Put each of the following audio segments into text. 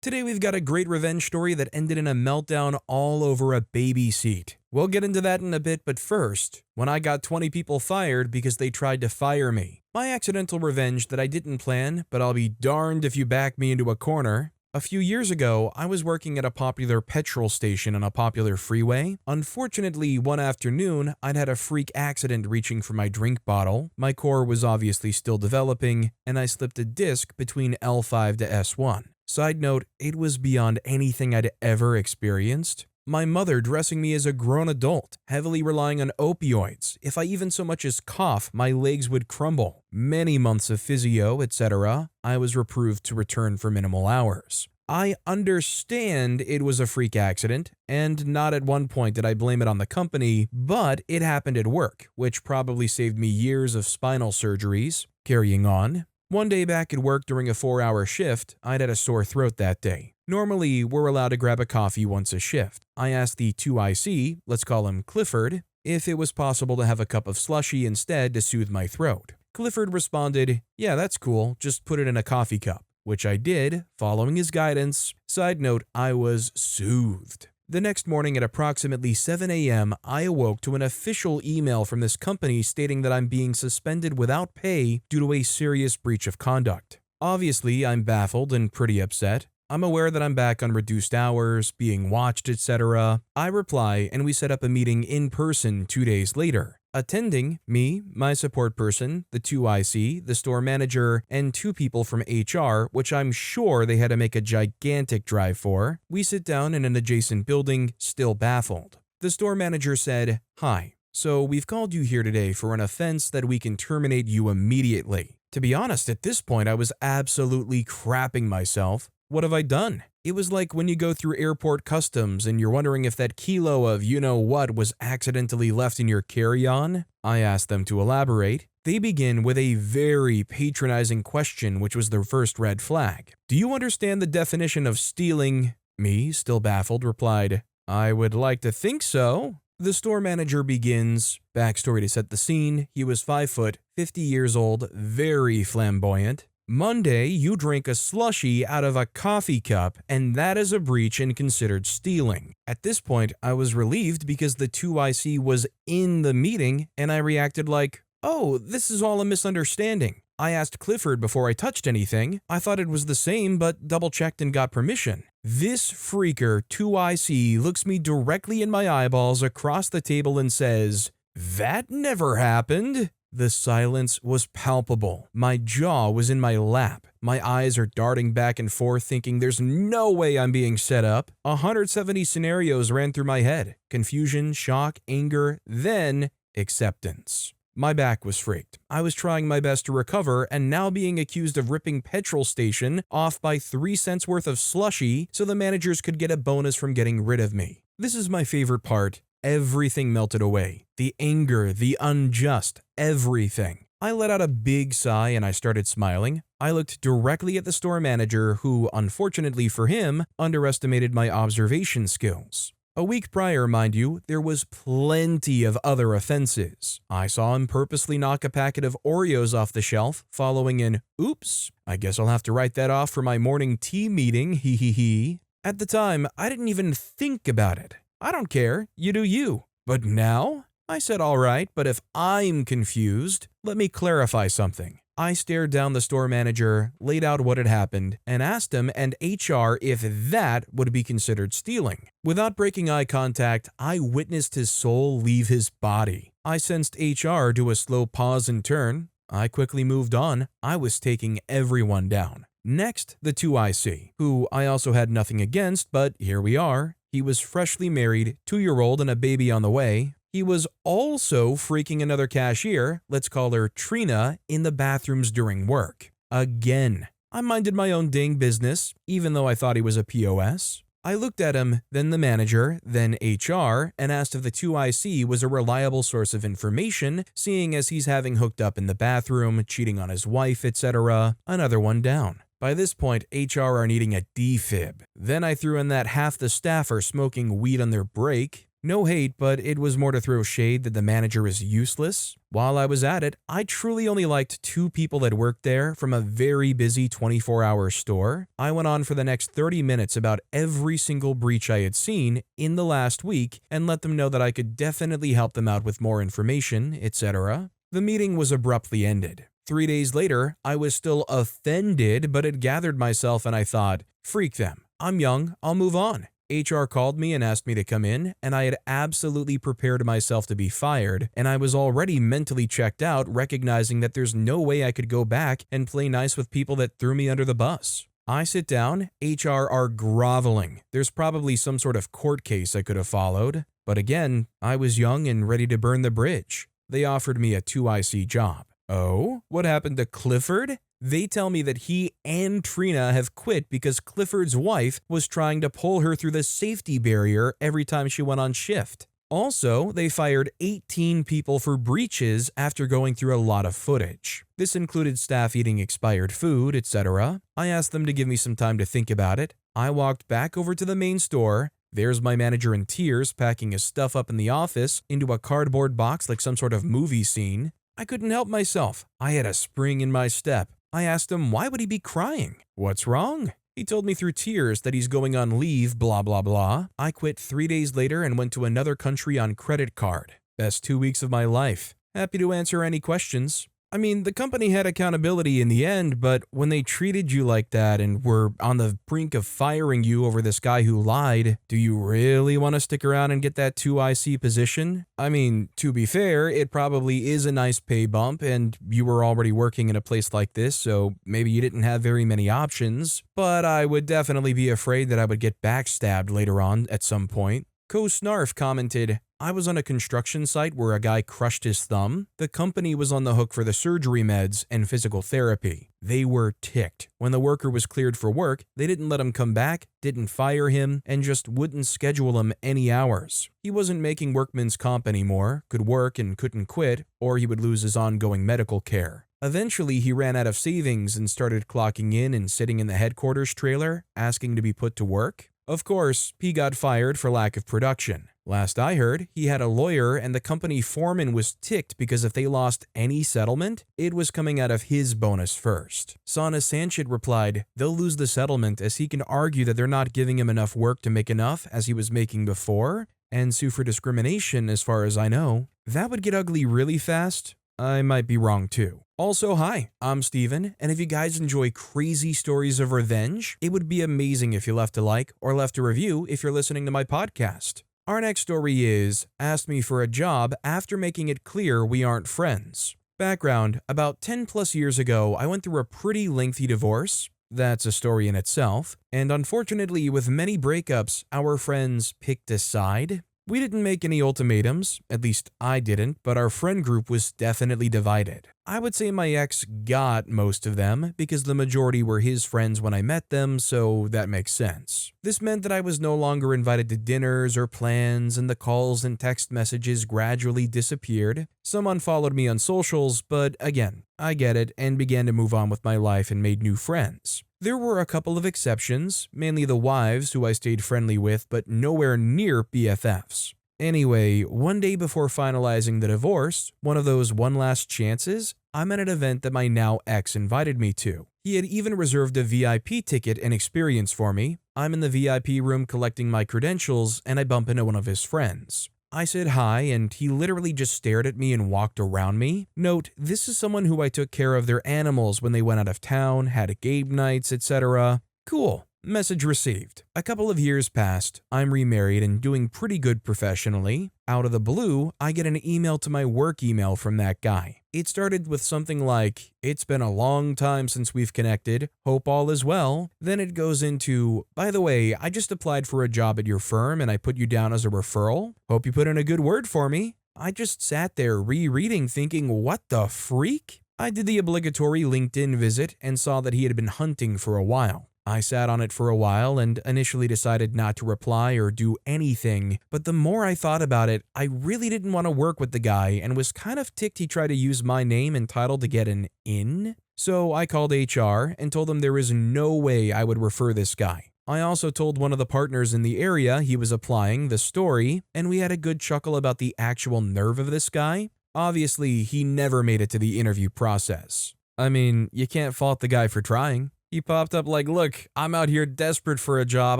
Today we've got a great revenge story that ended in a meltdown all over a baby seat. We'll get into that in a bit, but first, when I got 20 people fired because they tried to fire me. My accidental revenge that I didn't plan, but I'll be darned if you back me into a corner. A few years ago, I was working at a popular petrol station on a popular freeway. Unfortunately, one afternoon, I'd had a freak accident reaching for my drink bottle. My core was obviously still developing, and I slipped a disc between L5 to S1. Side note, it was beyond anything I'd ever experienced. My mother dressing me as a grown adult, heavily relying on opioids. If I even so much as cough, my legs would crumble. Many months of physio, etc. I was reproved to return for minimal hours. I understand it was a freak accident, and not at one point did I blame it on the company, but it happened at work, which probably saved me years of spinal surgeries. Carrying on. One day back at work during a 4-hour shift, I'd had a sore throat that day. Normally, we're allowed to grab a coffee once a shift. I asked the 2IC, let's call him Clifford, if it was possible to have a cup of slushy instead to soothe my throat. Clifford responded, yeah, that's cool, just put it in a coffee cup, which I did, following his guidance. Side note, I was soothed. The next morning at approximately 7 a.m., I awoke to an official email from this company stating that I'm being suspended without pay due to a serious breach of conduct. Obviously, I'm baffled and pretty upset. I'm aware that I'm back on reduced hours, being watched, etc. I reply, and we set up a meeting in person 2 days later. Attending, me, my support person, the 2IC, the store manager, and 2 people from HR, which I'm sure they had to make a gigantic drive for. We sit down in an adjacent building, still baffled. The store manager said, "Hi, so we've called you here today for an offense that we can terminate you immediately." To be honest, at this point I was absolutely crapping myself. What have I done? It was like when you go through airport customs and you're wondering if that kilo of you-know-what was accidentally left in your carry-on. I asked them to elaborate. They begin with a very patronizing question, which was their first red flag. Do you understand the definition of stealing? Me, still baffled, replied, I would like to think so. The store manager begins. Backstory to set the scene, he was 5 foot, 50 years old, very flamboyant. Monday, you drank a slushie out of a coffee cup, and that is a breach and considered stealing. At this point, I was relieved because the 2IC was in the meeting, and I reacted like, oh, this is all a misunderstanding. I asked Clifford before I touched anything. I thought it was the same, but double-checked and got permission. This freaker, 2IC, looks me directly in my eyeballs across the table and says, that never happened. The silence was palpable. My jaw was in my lap. My eyes are darting back and forth thinking there's no way I'm being set up. 170 scenarios ran through my head. Confusion, shock, anger, then acceptance. My back was freaked. I was trying my best to recover and now being accused of ripping petrol station off by 3 cents worth of slushy so the managers could get a bonus from getting rid of me. This is my favorite part. Everything melted away. The anger, the unjust, everything. I let out a big sigh and I started smiling. I looked directly at the store manager who, unfortunately for him, underestimated my observation skills. A week prior, mind you, there was plenty of other offenses. I saw him purposely knock a packet of Oreos off the shelf, following an, oops, I guess I'll have to write that off for my morning tea meeting, hee hee hee. At the time, I didn't even think about it. I don't care, you do you. But now? I said alright, but if I'm confused, let me clarify something. I stared down the store manager, laid out what had happened, and asked him and HR if that would be considered stealing. Without breaking eye contact, I witnessed his soul leave his body. I sensed HR do a slow pause and turn. I quickly moved on. I was taking everyone down. Next, the 2IC, who I also had nothing against, but here we are. He was freshly married, 2-year-old and a baby on the way. He was also freaking another cashier, let's call her Trina, in the bathrooms during work. Again, I minded my own dang business, even though I thought he was a POS. I looked at him, then the manager, then HR, and asked if the 2IC was a reliable source of information, seeing as he's having hooked up in the bathroom, cheating on his wife, etc. Another one down. By this point, HR are needing a defib. Then I threw in that half the staff are smoking weed on their break. No hate, but it was more to throw shade that the manager is useless. While I was at it, I truly only liked 2 people that worked there from a very busy 24-hour store. I went on for the next 30 minutes about every single breach I had seen in the last week and let them know that I could definitely help them out with more information, etc. The meeting was abruptly ended. 3 days later, I was still offended, but had gathered myself and I thought, freak them. I'm young, I'll move on. HR called me and asked me to come in, and I had absolutely prepared myself to be fired, and I was already mentally checked out, recognizing that there's no way I could go back and play nice with people that threw me under the bus. I sit down, HR are groveling. There's probably some sort of court case I could have followed, but again, I was young and ready to burn the bridge. They offered me a 2IC job. Oh, what happened to Clifford? They tell me that he and Trina have quit because Clifford's wife was trying to pull her through the safety barrier every time she went on shift. Also, they fired 18 people for breaches after going through a lot of footage. This included staff eating expired food, etc. I asked them to give me some time to think about it. I walked back over to the main store. There's my manager in tears packing his stuff up in the office into a cardboard box like some sort of movie scene. I couldn't help myself. I had a spring in my step. I asked him why would he be crying? What's wrong? He told me through tears that he's going on leave, blah blah blah. I quit 3 days later and went to another country on credit card. Best 2 weeks of my life. Happy to answer any questions. I mean, the company had accountability in the end, but when they treated you like that and were on the brink of firing you over this guy who lied, do you really want to stick around and get that 2IC position? I mean, to be fair, it probably is a nice pay bump and you were already working in a place like this, so maybe you didn't have very many options, but I would definitely be afraid that I would get backstabbed later on at some point. Co-Snarf commented, I was on a construction site where a guy crushed his thumb. The company was on the hook for the surgery meds and physical therapy. They were ticked. When the worker was cleared for work, they didn't let him come back, didn't fire him, and just wouldn't schedule him any hours. He wasn't making workman's comp anymore, could work and couldn't quit, or he would lose his ongoing medical care. Eventually, he ran out of savings and started clocking in and sitting in the headquarters trailer, asking to be put to work. Of course, he got fired for lack of production. Last I heard, he had a lawyer and the company foreman was ticked because if they lost any settlement, it was coming out of his bonus first. Sana Sanchit replied, they'll lose the settlement as he can argue that they're not giving him enough work to make enough as he was making before, and sue for discrimination as far as I know. That would get ugly really fast. I might be wrong too. Also, hi, I'm Steven, and if you guys enjoy crazy stories of revenge, it would be amazing if you left a like or left a review if you're listening to my podcast. Our next story is, asked me for a job after making it clear we aren't friends. Background, about 10 plus years ago, I went through a pretty lengthy divorce. That's a story in itself. And unfortunately, with many breakups, our friends picked a side. We didn't make any ultimatums, at least I didn't, but our friend group was definitely divided. I would say my ex got most of them because the majority were his friends when I met them, so that makes sense. This meant that I was no longer invited to dinners or plans, and the calls and text messages gradually disappeared. Some unfollowed me on socials, but again, I get it and began to move on with my life and made new friends. There were a couple of exceptions, mainly the wives who I stayed friendly with, but nowhere near BFFs. Anyway, one day before finalizing the divorce, one of those one last chances, I'm at an event that my now ex invited me to. He had even reserved a VIP ticket and experience for me. I'm in the VIP room collecting my credentials and I bump into one of his friends. I said hi and he literally just stared at me and walked around me. Note, this is someone who I took care of their animals when they went out of town, had game nights, etc. Cool. Message received. A couple of years passed, I'm remarried and doing pretty good professionally. Out of the blue, I get an email to my work email from that guy. It started with something like, it's been a long time since we've connected, hope all is well. Then it goes into, by the way, I just applied for a job at your firm and I put you down as a referral. Hope you put in a good word for me. I just sat there rereading thinking, what the freak? I did the obligatory LinkedIn visit and saw that he had been hunting for a while. I sat on it for a while and initially decided not to reply or do anything, but the more I thought about it, I really didn't want to work with the guy and was kind of ticked he tried to use my name and title to get an in. So I called HR and told them there is no way I would refer this guy. I also told one of the partners in the area he was applying the story, and we had a good chuckle about the actual nerve of this guy. Obviously, he never made it to the interview process. I mean, you can't fault the guy for trying. He popped up like, look, I'm out here desperate for a job.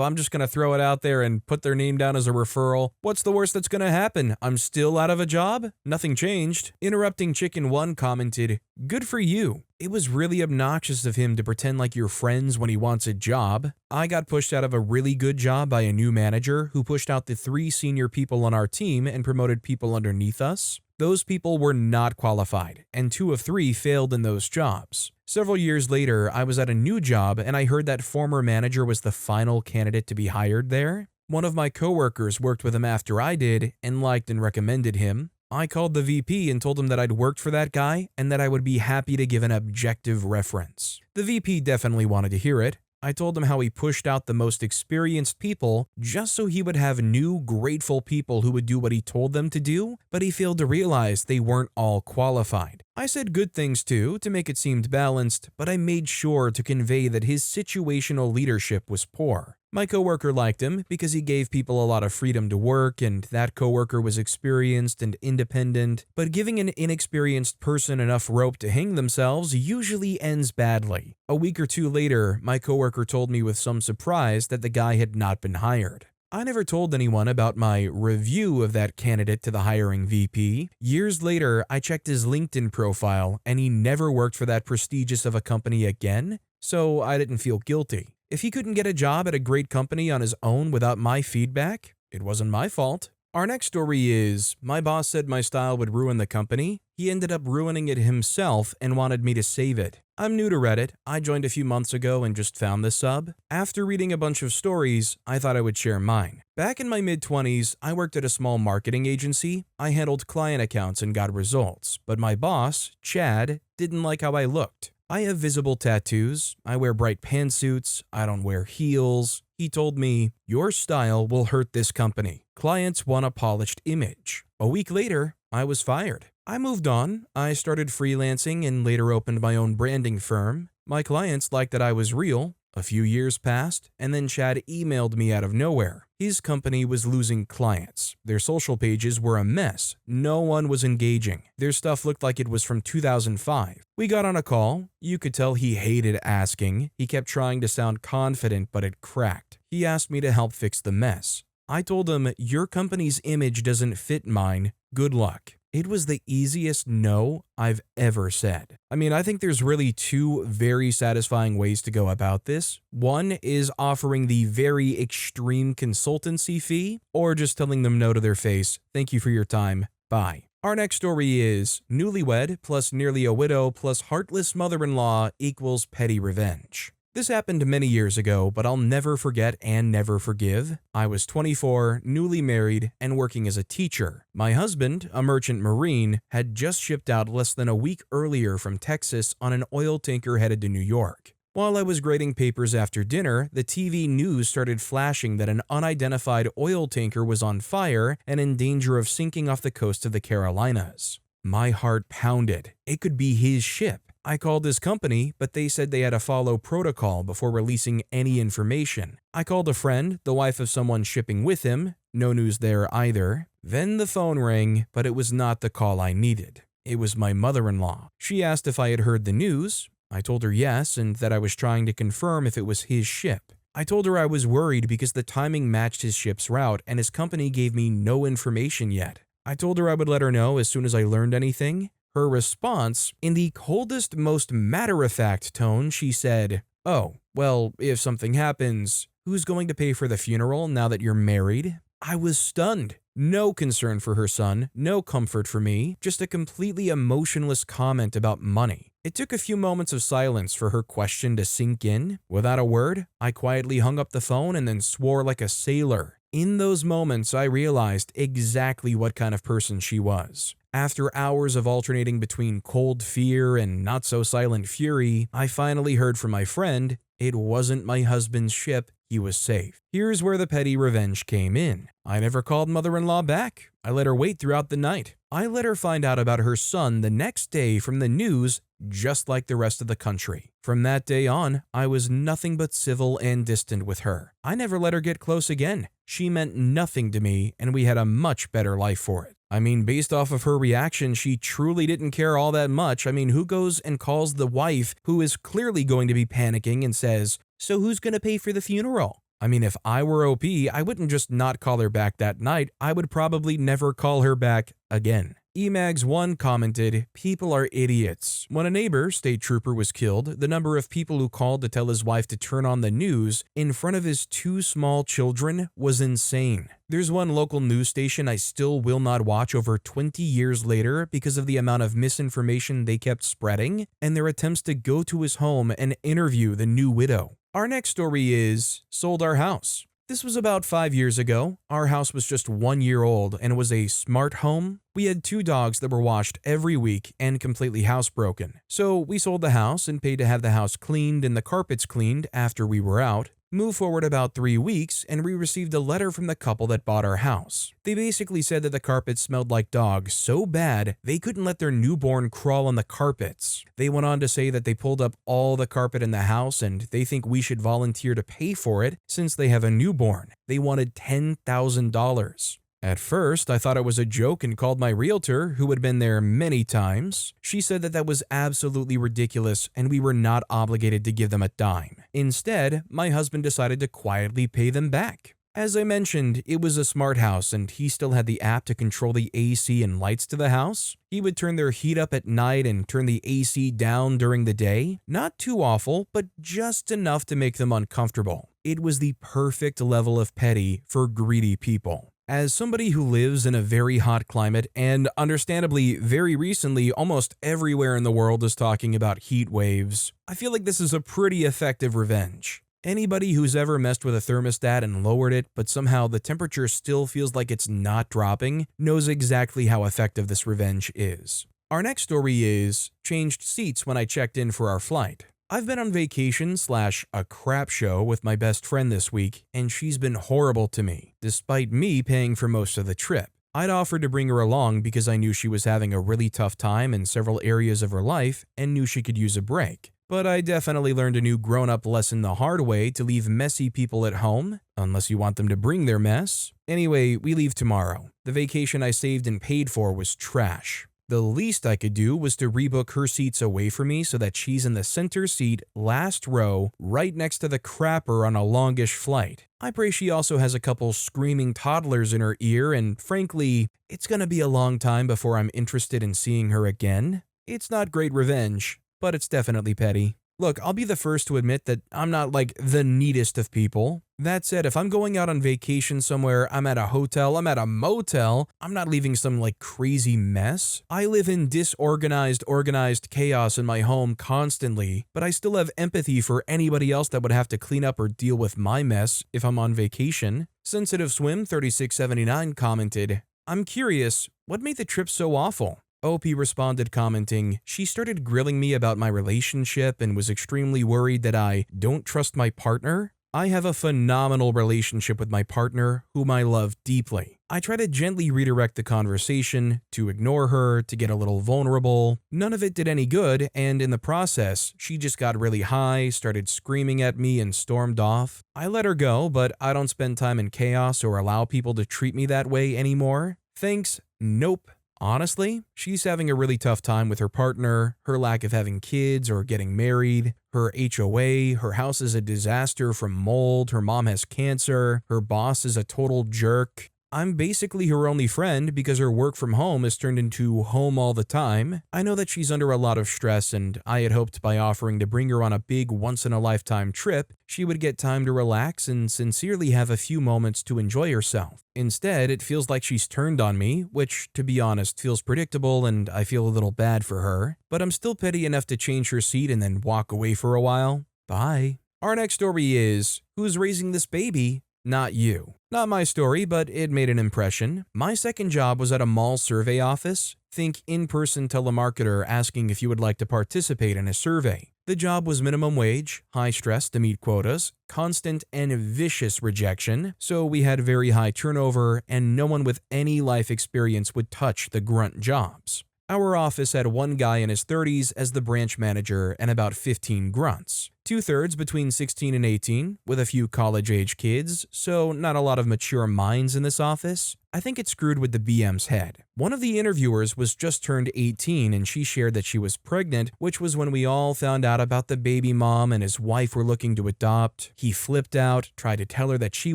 I'm just going to throw it out there and put their name down as a referral. What's the worst that's going to happen? I'm still out of a job? Nothing changed. Interrupting Chicken 1 commented, good for you. It was really obnoxious of him to pretend like you're friends when he wants a job. I got pushed out of a really good job by a new manager who pushed out the 3 senior people on our team and promoted people underneath us. Those people were not qualified, and 2 of 3 failed in those jobs. Several years later, I was at a new job and I heard that former manager was the final candidate to be hired there. One of my coworkers worked with him after I did and liked and recommended him. I called the VP and told him that I'd worked for that guy and that I would be happy to give an objective reference. The VP definitely wanted to hear it. I told him how he pushed out the most experienced people just so he would have new, grateful people who would do what he told them to do, but he failed to realize they weren't all qualified. I said good things too, to make it seem balanced, but I made sure to convey that his situational leadership was poor. My coworker liked him because he gave people a lot of freedom to work, and that coworker was experienced and independent, but giving an inexperienced person enough rope to hang themselves usually ends badly. A week or 2 later, my coworker told me with some surprise that the guy had not been hired. I never told anyone about my review of that candidate to the hiring VP. Years later, I checked his LinkedIn profile, and he never worked for that prestigious of a company again, so I didn't feel guilty. If he couldn't get a job at a great company on his own without my feedback, it wasn't my fault. Our next story is, my boss said my style would ruin the company. He ended up ruining it himself and wanted me to save it. I'm new to Reddit. I joined a few months ago and just found this sub. After reading a bunch of stories, I thought I would share mine. Back in my mid-20s, I worked at a small marketing agency. I handled client accounts and got results, but my boss, Chad, didn't like how I looked. I have visible tattoos, I wear bright pantsuits, I don't wear heels. He told me, your style will hurt this company. Clients want a polished image. A week later, I was fired. I moved on, I started freelancing and later opened my own branding firm. My clients liked that I was real. A few years passed, and then Chad emailed me out of nowhere. His company was losing clients. Their social pages were a mess. No one was engaging. Their stuff looked like it was from 2005. We got on a call. You could tell he hated asking. He kept trying to sound confident, but it cracked. He asked me to help fix the mess. I told him, your company's image doesn't fit mine. Good luck. It was the easiest no I've ever said. I mean, I think there's really 2 very satisfying ways to go about this. One is offering the very extreme consultancy fee, or just telling them no to their face. Thank you for your time. Bye. Our next story is newlywed plus nearly a widow plus heartless mother-in-law equals petty revenge. This happened many years ago, but I'll never forget and never forgive. I was 24, newly married, and working as a teacher. My husband, a merchant marine, had just shipped out less than a week earlier from Texas on an oil tanker headed to New York. While I was grading papers after dinner, the TV news started flashing that an unidentified oil tanker was on fire and in danger of sinking off the coast of the Carolinas. My heart pounded. It could be his ship. I called his company, but they said they had to follow protocol before releasing any information. I called a friend, the wife of someone shipping with him. No news there either. Then the phone rang, but it was not the call I needed. It was my mother-in-law. She asked if I had heard the news. I told her yes, and that I was trying to confirm if it was his ship. I told her I was worried because the timing matched his ship's route and his company gave me no information yet. I told her I would let her know as soon as I learned anything. Her response, in the coldest, most matter-of-fact tone, she said, "Oh, well, if something happens, who's going to pay for the funeral now that you're married?" I was stunned. No concern for her son, no comfort for me, just a completely emotionless comment about money. It took a few moments of silence for her question to sink in. Without a word, I quietly hung up the phone and then swore like a sailor. In those moments, I realized exactly what kind of person she was. After hours of alternating between cold fear and not-so-silent fury, I finally heard from my friend, it wasn't my husband's ship, he was safe. Here's where the petty revenge came in. I never called mother-in-law back. I let her wait throughout the night. I let her find out about her son the next day from the news, just like the rest of the country. From that day on, I was nothing but civil and distant with her. I never let her get close again. She meant nothing to me, and we had a much better life for it. I mean, based off of her reaction, she truly didn't care all that much. I mean, who goes and calls the wife, who is clearly going to be panicking, and says, "So who's going to pay for the funeral?" I mean, if I were OP, I wouldn't just not call her back that night. I would probably never call her back again. Emags1 commented, "People are idiots. When a neighbor, state trooper, was killed, the number of people who called to tell his wife to turn on the news in front of his 2 small children was insane." There's one local news station I still will not watch over 20 years later because of the amount of misinformation they kept spreading and their attempts to go to his home and interview the new widow. Our next story is sold our house. This was about 5 years ago. Our house was just 1 year old and it was a smart home. We had 2 dogs that were washed every week and completely housebroken. So we sold the house and paid to have the house cleaned and the carpets cleaned after we were out. Move forward about 3 weeks and we received a letter from the couple that bought our house. They basically said that the carpets smelled like dogs so bad they couldn't let their newborn crawl on the carpets. They went on to say that they pulled up all the carpet in the house and they think we should volunteer to pay for it since they have a newborn. They wanted $10,000. At first, I thought it was a joke and called my realtor, who had been there many times. She said that that was absolutely ridiculous and we were not obligated to give them a dime. Instead, my husband decided to quietly pay them back. As I mentioned, it was a smart house and he still had the app to control the AC and lights to the house. He would turn their heat up at night and turn the AC down during the day. Not too awful, but just enough to make them uncomfortable. It was the perfect level of petty for greedy people. As somebody who lives in a very hot climate, and understandably, very recently, almost everywhere in the world is talking about heat waves, I feel like this is a pretty effective revenge. Anybody who's ever messed with a thermostat and lowered it, but somehow the temperature still feels like it's not dropping, knows exactly how effective this revenge is. Our next story is changed seats when I checked in for our flight. I've been on vacation / a crap show with my best friend this week, and she's been horrible to me, despite me paying for most of the trip. I'd offered to bring her along because I knew she was having a really tough time in several areas of her life and knew she could use a break. But I definitely learned a new grown-up lesson the hard way to leave messy people at home, unless you want them to bring their mess. Anyway, we leave tomorrow. The vacation I saved and paid for was trash. The least I could do was to rebook her seats away from me so that she's in the center seat, last row, right next to the crapper on a longish flight. I pray she also has a couple screaming toddlers in her ear, and frankly, it's gonna be a long time before I'm interested in seeing her again. It's not great revenge, but it's definitely petty. Look, I'll be the first to admit that I'm not like the neatest of people. That said, if I'm going out on vacation somewhere, I'm at a hotel, I'm at a motel, I'm not leaving some like crazy mess. I live in disorganized, organized chaos in my home constantly, but I still have empathy for anybody else that would have to clean up or deal with my mess if I'm on vacation. Sensitive Swim 3679 commented, "I'm curious, what made the trip so awful?" OP responded commenting, "She started grilling me about my relationship and was extremely worried that I don't trust my partner. I have a phenomenal relationship with my partner, whom I love deeply. I try to gently redirect the conversation, to ignore her, to get a little vulnerable. None of it did any good, and in the process, she just got really high, started screaming at me, and stormed off. I let her go, but I don't spend time in chaos or allow people to treat me that way anymore. Thanks, nope. Honestly, she's having a really tough time with her partner, her lack of having kids or getting married, her HOA, her house is a disaster from mold, her mom has cancer, her boss is a total jerk. I'm basically her only friend because her work from home is turned into home all the time. I know that she's under a lot of stress, and I had hoped by offering to bring her on a big once-in-a-lifetime trip, she would get time to relax and sincerely have a few moments to enjoy herself. Instead, it feels like she's turned on me, which, to be honest, feels predictable and I feel a little bad for her. But I'm still petty enough to change her seat and then walk away for a while. Bye." Our next story is, who's raising this baby? Not you. Not my story, but it made an impression. My second job was at a mall survey office. Think in-person telemarketer asking if you would like to participate in a survey. The job was minimum wage, high stress to meet quotas, constant and vicious rejection, so we had very high turnover and no one with any life experience would touch the grunt jobs. Our office had one guy in his 30s as the branch manager and about 15 grunts. 2/3 between 16 and 18, with a few college-age kids, so not a lot of mature minds in this office. I think it screwed with the BM's head. One of the interviewers was just turned 18 and she shared that she was pregnant, which was when we all found out about the baby mom and his wife were looking to adopt. He flipped out, tried to tell her that she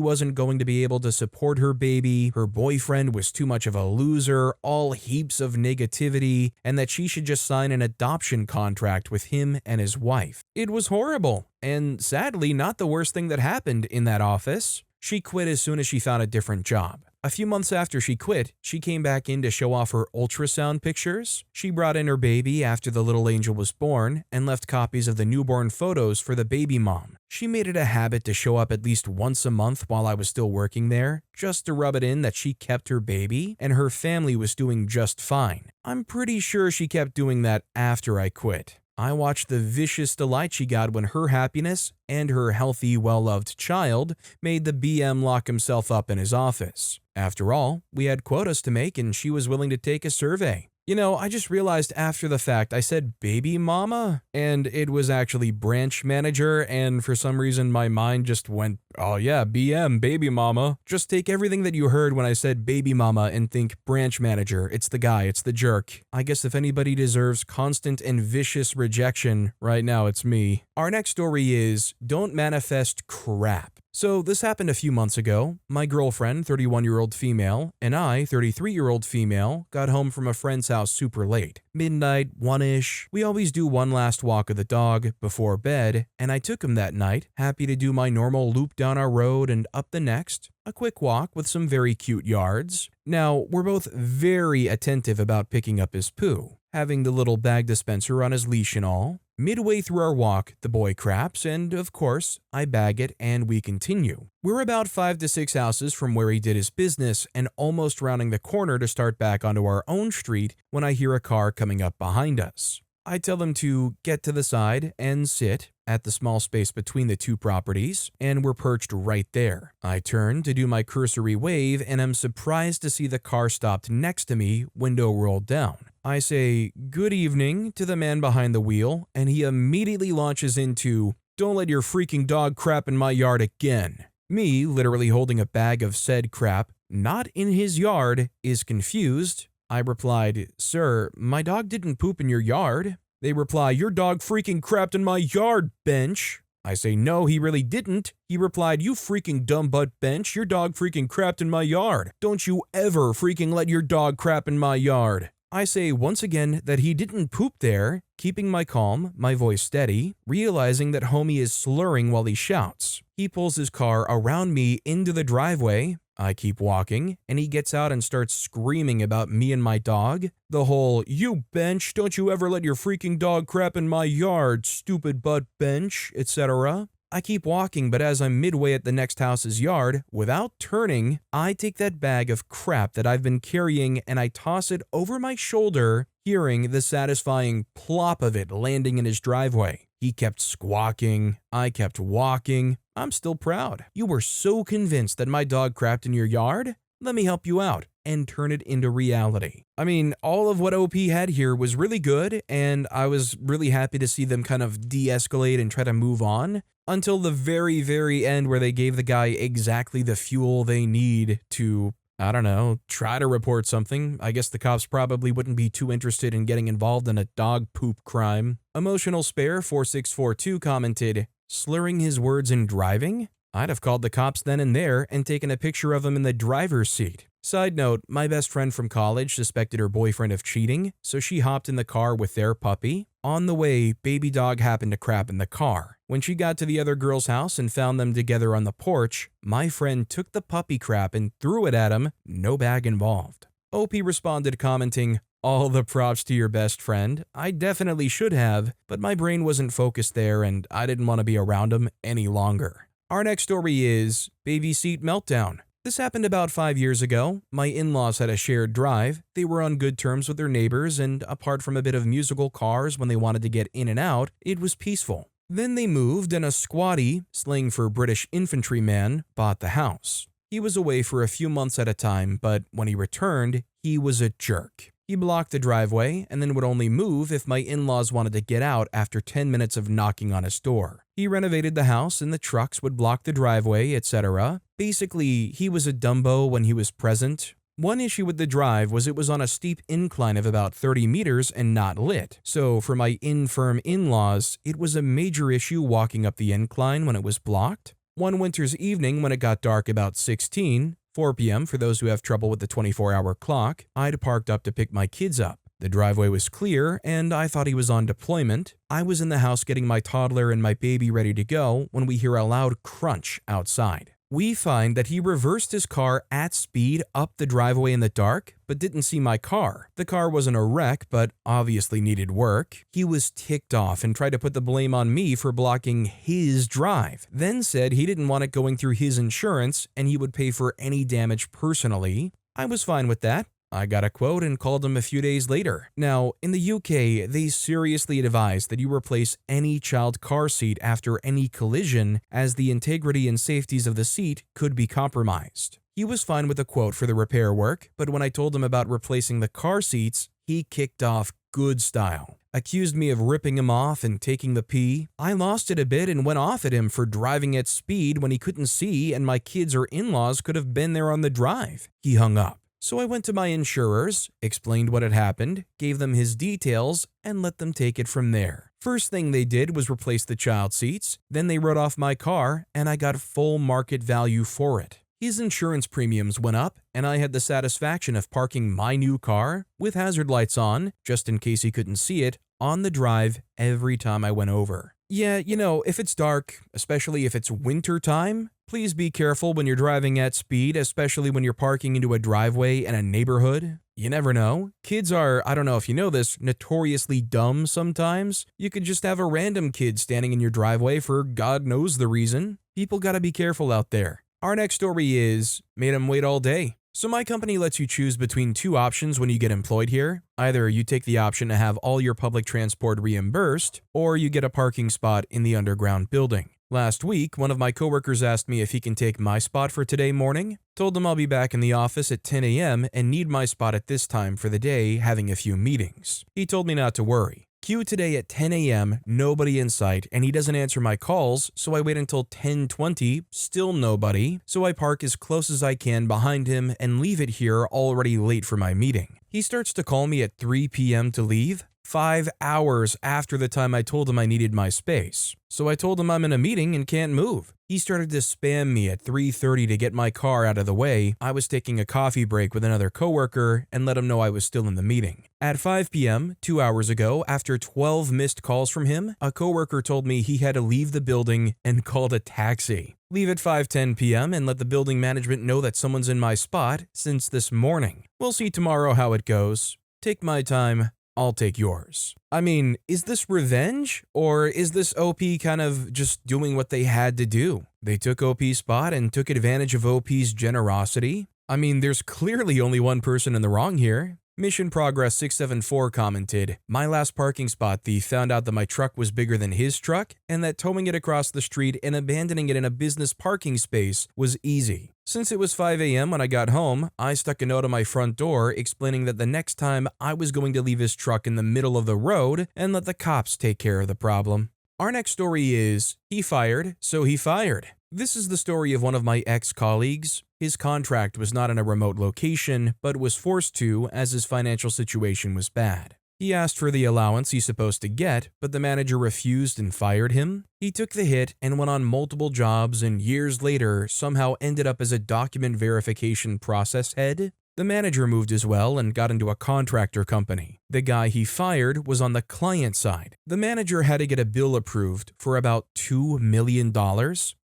wasn't going to be able to support her baby, her boyfriend was too much of a loser, all heaps of negativity, and that she should just sign an adoption contract with him and his wife. It was horrible, and sadly not the worst thing that happened in that office. She quit as soon as she found a different job. A few months after she quit, she came back in to show off her ultrasound pictures. She brought in her baby after the little angel was born and left copies of the newborn photos for the baby mom. She made it a habit to show up at least once a month while I was still working there, just to rub it in that she kept her baby and her family was doing just fine. I'm pretty sure she kept doing that after I quit. I watched the vicious delight she got when her happiness and her healthy, well-loved child made the BM lock himself up in his office. After all, we had quotas to make and she was willing to take a survey. You know, I just realized after the fact I said baby mama, and it was actually branch manager, and for some reason my mind just went, oh yeah, BM, baby mama. Just take everything that you heard when I said baby mama and think branch manager, it's the guy, it's the jerk. I guess if anybody deserves constant and vicious rejection, right now it's me. Our next story is, don't manifest crap. So this happened a few months ago. My girlfriend, 31-year-old female, and I, 33-year-old female, got home from a friend's house super late. Midnight, 1-ish. We always do one last walk of the dog before bed, and I took him that night, happy to do my normal loop down our road and up the next. A quick walk with some very cute yards. Now, we're both very attentive about picking up his poo, having the little bag dispenser on his leash and all. Midway through our walk, the boy craps, and of course, I bag it and we continue. We're about 5 to 6 houses from where he did his business and almost rounding the corner to start back onto our own street when I hear a car coming up behind us. I tell him to get to the side and sit at the small space between the two properties, and we're perched right there. I turn to do my cursory wave and am surprised to see the car stopped next to me, window rolled down. I say, "Good evening," to the man behind the wheel, and he immediately launches into, "Don't let your freaking dog crap in my yard again." Me, literally holding a bag of said crap, not in his yard, is confused. I replied, "Sir, my dog didn't poop in your yard." They reply, "Your dog freaking crapped in my yard, bench." I say, "No, he really didn't." He replied, "You freaking dumb butt bench, your dog freaking crapped in my yard. Don't you ever freaking let your dog crap in my yard." I say once again that he didn't poop there, keeping my calm, my voice steady, realizing that homie is slurring while he shouts. He pulls his car around me into the driveway. I keep walking, and he gets out and starts screaming about me and my dog. The whole, "You bench, don't you ever let your freaking dog crap in my yard, stupid butt bench," etc. I keep walking, but as I'm midway at the next house's yard, without turning, I take that bag of crap that I've been carrying and I toss it over my shoulder, hearing the satisfying plop of it landing in his driveway. He kept squawking. I kept walking. I'm still proud. You were so convinced that my dog crapped in your yard? Let me help you out and turn it into reality. I mean, all of what OP had here was really good, and I was really happy to see them kind of de-escalate and try to move on until the very, very end where they gave the guy exactly the fuel they need to, I don't know, try to report something. I guess the cops probably wouldn't be too interested in getting involved in a dog poop crime. Emotional Spare 4642 commented, "Slurring his words and driving? I'd have called the cops then and there and taken a picture of him in the driver's seat." Side note, my best friend from college suspected her boyfriend of cheating, so she hopped in the car with their puppy. On the way, baby dog happened to crap in the car. When she got to the other girl's house and found them together on the porch, my friend took the puppy crap and threw it at him, no bag involved. OP responded commenting, "All the props to your best friend. I definitely should have, but my brain wasn't focused there and I didn't want to be around him any longer." Our next story is Baby Seat Meltdown. This happened about 5 years ago. My in-laws had a shared drive. They were on good terms with their neighbors, and apart from a bit of musical cars when they wanted to get in and out, it was peaceful. Then they moved and a squatty, slang for British infantryman, bought the house. He was away for a few months at a time, but when he returned, he was a jerk. He blocked the driveway and then would only move if my in-laws wanted to get out after 10 minutes of knocking on his door. He renovated the house and the trucks would block the driveway, etc. Basically, he was a Dumbo when he was present. One issue with the drive was it was on a steep incline of about 30 meters and not lit. So for my infirm in-laws, it was a major issue walking up the incline when it was blocked. One winter's evening when it got dark about 4 p.m. for those who have trouble with the 24-hour clock, I'd parked up to pick my kids up. The driveway was clear, and I thought he was on deployment. I was in the house getting my toddler and my baby ready to go when we hear a loud crunch outside. We find that he reversed his car at speed up the driveway in the dark, but didn't see my car. The car wasn't a wreck, but obviously needed work. He was ticked off and tried to put the blame on me for blocking his drive, then said he didn't want it going through his insurance and he would pay for any damage personally. I was fine with that. I got a quote and called him a few days later. Now, in the UK, they seriously advise that you replace any child car seat after any collision, as the integrity and safeties of the seat could be compromised. He was fine with the quote for the repair work, but when I told him about replacing the car seats, he kicked off good style. Accused me of ripping him off and taking the pee. I lost it a bit and went off at him for driving at speed when he couldn't see and my kids or in-laws could have been there on the drive. He hung up. So I went to my insurers, explained what had happened, gave them his details, and let them take it from there. First thing they did was replace the child seats, then they wrote off my car, and I got full market value for it. His insurance premiums went up, and I had the satisfaction of parking my new car, with hazard lights on, just in case he couldn't see it, on the drive every time I went over. Yeah, if it's dark, especially if it's winter time, please be careful when you're driving at speed, especially when you're parking into a driveway in a neighborhood. You never know. Kids are, I don't know if you know this, notoriously dumb sometimes. You could just have a random kid standing in your driveway for God knows the reason. People gotta be careful out there. Our next story is, made him wait all day. So my company lets you choose between two options when you get employed here. Either you take the option to have all your public transport reimbursed, or you get a parking spot in the underground building. Last week, one of my coworkers asked me if he can take my spot for today morning. Told him I'll be back in the office at 10 a.m. and need my spot at this time for the day, having a few meetings. He told me not to worry. Cue today at 10 a.m., nobody in sight, and he doesn't answer my calls, so I wait until 10:20, still nobody, so I park as close as I can behind him and leave it here already late for my meeting. He starts to call me at 3 p.m. to leave, 5 hours after the time I told him I needed my space. So I told him I'm in a meeting and can't move. He started to spam me at 3:30 to get my car out of the way. I was taking a coffee break with another coworker and let him know I was still in the meeting. At 5 p.m., 2 hours ago, after 12 missed calls from him, a coworker told me he had to leave the building and called a taxi. Leave at 5:10 p.m. and let the building management know that someone's in my spot since this morning. We'll see tomorrow how it goes. Take my time. I'll take yours. I mean, is this revenge? Or is this OP kind of just doing what they had to do? They took OP's spot and took advantage of OP's generosity? I mean, there's clearly only one person in the wrong here. Mission Progress 674 commented, "My last parking spot thief found out that my truck was bigger than his truck and that towing it across the street and abandoning it in a business parking space was easy. Since it was 5 a.m. when I got home, I stuck a note on my front door explaining that the next time I was going to leave his truck in the middle of the road and let the cops take care of the problem." Our next story is, he fired, so he fired. This is the story of one of my ex-colleagues. His contract was not in a remote location, but was forced to as his financial situation was bad. He asked for the allowance he's supposed to get, but the manager refused and fired him. He took the hit and went on multiple jobs and years later somehow ended up as a document verification process head. The manager moved as well and got into a contractor company. The guy he fired was on the client side. The manager had to get a bill approved for about $2 million.